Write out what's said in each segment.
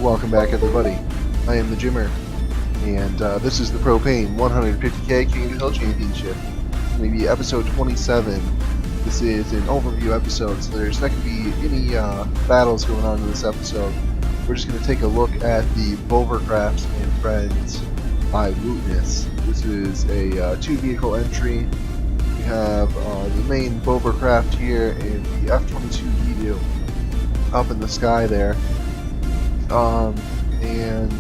Welcome back, everybody. I am the Jimmer, and this is the Propane 150K King of the Hill Championship. Maybe episode 27. This is an overview episode, so there's not going to be any battles going on in this episode. We're just going to take a look at the Bovercrafts and Friends by Wootness. This is a 2-vehicle entry. We have the main Bovercraft here and the F-22 Video up in the sky there. And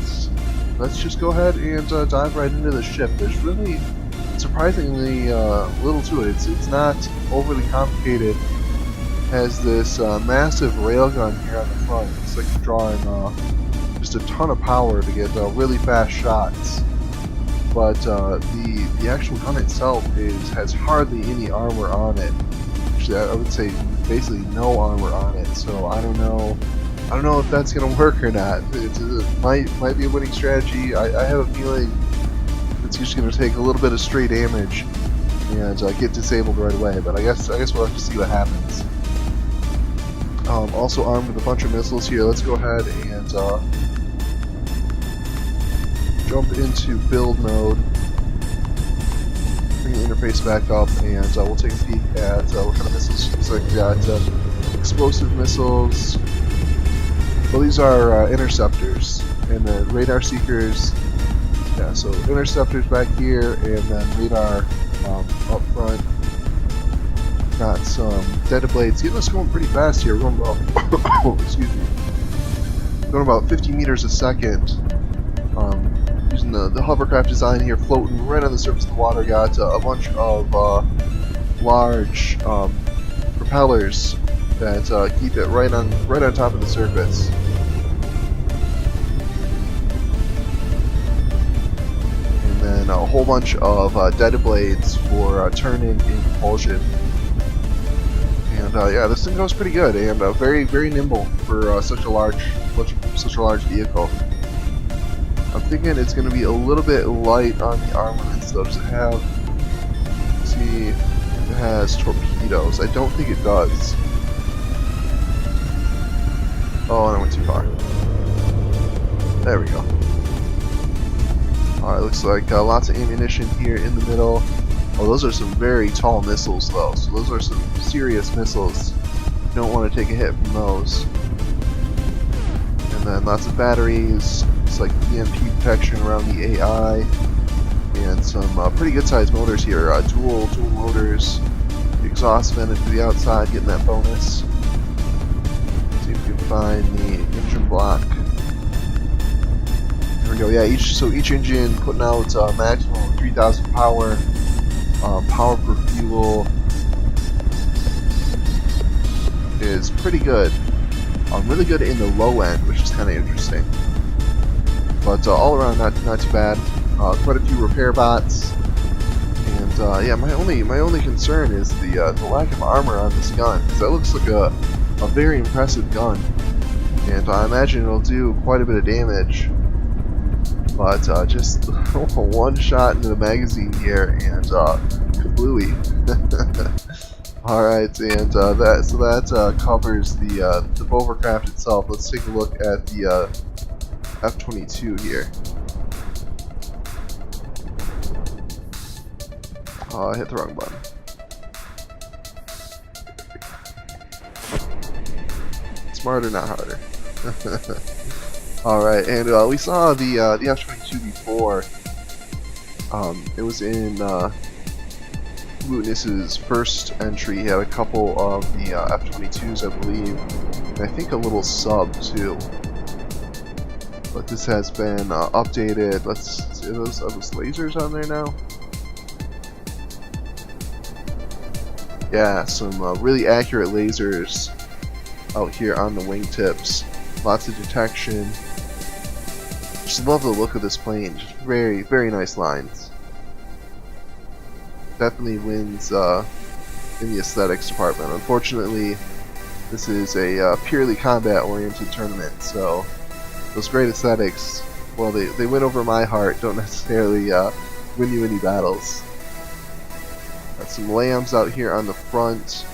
let's just go ahead and dive right into the ship. There's really surprisingly little to it. It's not overly complicated. It has this massive railgun here on the front. It's like drawing just a ton of power to get really fast shots. But the actual gun itself has hardly any armor on it. Actually, I would say basically no armor on it. So I don't know if that's gonna work or not. It might be a winning strategy. I have a feeling it's just gonna take a little bit of stray damage and get disabled right away. But I guess we'll have to see what happens. Also armed with a bunch of missiles here. Let's go ahead and jump into build mode. Bring the interface back up, and we'll take a peek at what kind of missiles. Looks like we got explosive missiles. Well, these are interceptors, and then radar seekers. Yeah, so interceptors back here, and then radar up front. Got some dead blades. Getting us going pretty fast here. We're going about, excuse me, going about 50 meters a second. Using the hovercraft design here, floating right on the surface of the water. Got a bunch of large propellers that keep it right on top of the surface. And then a whole bunch of dead blades for turning in propulsion. And yeah, this thing goes pretty good and very nimble for such a large vehicle. I'm thinking it's going to be a little bit light on the armaments though. Does it have? Let's see, if it has torpedoes. I don't think it does. Oh, and I went too far. There we go. Alright, looks like lots of ammunition here in the middle. Oh, those are some very tall missiles though, so those are some serious missiles. You don't want to take a hit from those. And then lots of batteries. It's like EMP protection around the AI. And some pretty good sized motors here. Dual motors. The exhaust vented to the outside, getting that bonus. See if we can find the engine block. There we go. Yeah, each engine putting out maximum 3,000 power. Power per fuel is pretty good. Really good in the low end, which is kind of interesting. But all around, not too bad. Quite a few repair bots. And yeah, my only concern is the lack of armor on this gun, because that looks like a very impressive gun, and I imagine it'll do quite a bit of damage. But just one shot into the magazine here, and kablooey. All right, and that covers the Bovercraft itself. Let's take a look at the F-22 here. Oh, I hit the wrong button. Smarter, not harder. Alright, and we saw the F-22 before. It was in Wootness's first entry. He had a couple of the F-22s, I believe, and I think a little sub too. But this has been updated. Let's see, are those lasers on there now? Yeah, some really accurate lasers out here on the wingtips. Lots of detection. Just love the look of this plane. Just very nice lines. Definitely wins in the aesthetics department. Unfortunately, this is a purely combat-oriented tournament, so those great aesthetics, well, they win over my heart. Don't necessarily win you any battles. Got some lambs out here on the front.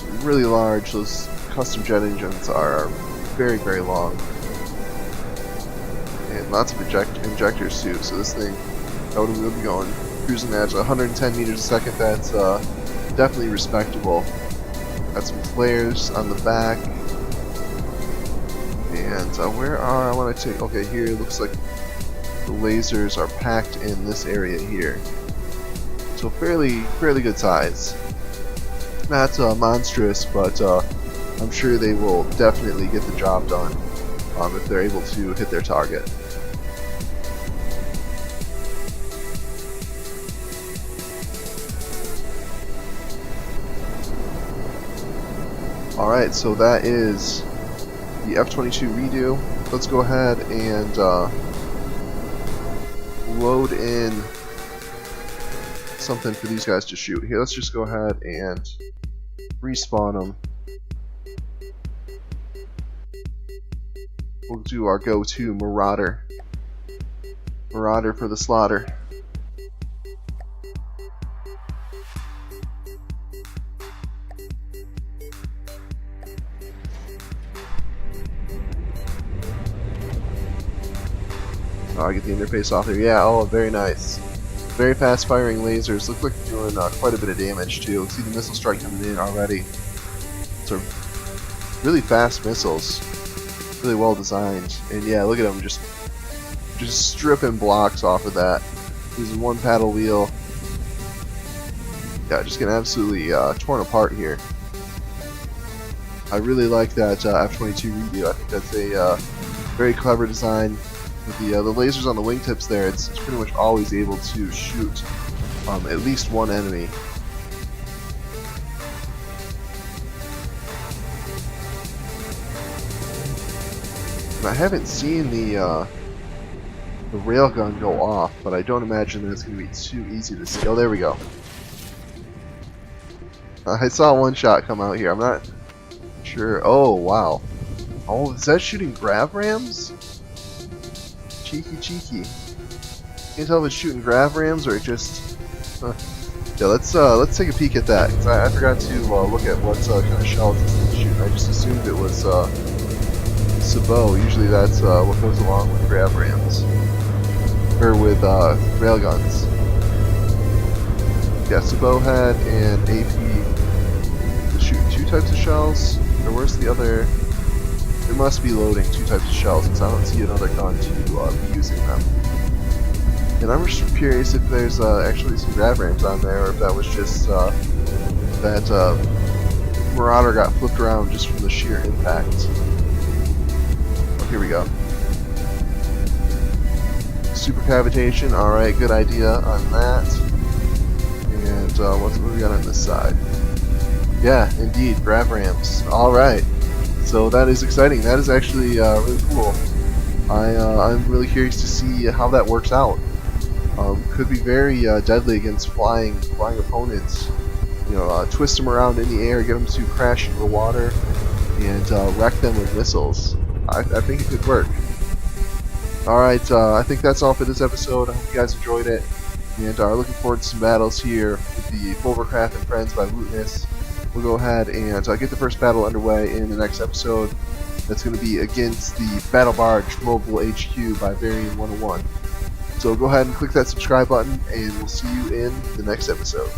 It's really large. Those custom jet engines are very, very long. And lots of injectors too, so this thing, we'll be going cruising at 110 meters a second. That's definitely respectable. Got some flares on the back. And I want to take, okay, here it looks like the lasers are packed in this area here. So fairly good size. Not monstrous, but I'm sure they will definitely get the job done if they're able to hit their target. Alright, so that is the F-22 redo. Let's go ahead and load in something for these guys to shoot. Here, let's just go ahead and respawn them. We'll do our go-to Marauder. Marauder for the slaughter. I'll get the interface off there. Yeah, oh, very nice. Very fast firing lasers. Look like they're doing quite a bit of damage too. See the missile strike coming in already. So really fast missiles. Really well designed. And yeah, look at them just stripping blocks off of that. Using one paddle wheel. Yeah, just getting absolutely torn apart here. I really like that F-22 redo. I think that's a very clever design. With the lasers on the wingtips there, it's pretty much always able to shoot at least one enemy. And I haven't seen the railgun go off, but I don't imagine that it's going to be too easy to see. Oh, there we go. I saw one shot come out here. I'm not sure. Oh, wow. Oh, is that shooting grav rams? Cheeky. Can't tell if it's shooting grav rams or it just. Yeah, let's take a peek at that. 'Cause I forgot to look at what kind of shells this thing's shooting. I just assumed it was sabot. Usually that's what goes along with grav rams or with railguns. Yeah, sabot had and AP to shoot 2 types of shells. Or where's the other? It must be loading 2 types of shells because I don't see another gun to be using them. And I'm just curious if there's actually some grav rams on there, or if that was just that Marauder got flipped around just from the sheer impact. Oh, here we go. Super cavitation. All right, good idea on that. And what do we got on this side? Yeah, indeed, grav rams. All right. So that is exciting. That is actually really cool. I'm really curious to see how that works out. Could be very deadly against flying opponents. You know, twist them around in the air, get them to crash into the water, and wreck them with missiles. I think it could work. Alright, I think that's all for this episode. I hope you guys enjoyed it, and are looking forward to some battles here with the Fulvercraft and Friends by Wootness. We'll go ahead and get the first battle underway in the next episode. That's going to be against the Battle Barge Mobile HQ by Varian 101. So go ahead and click that subscribe button, and we'll see you in the next episode.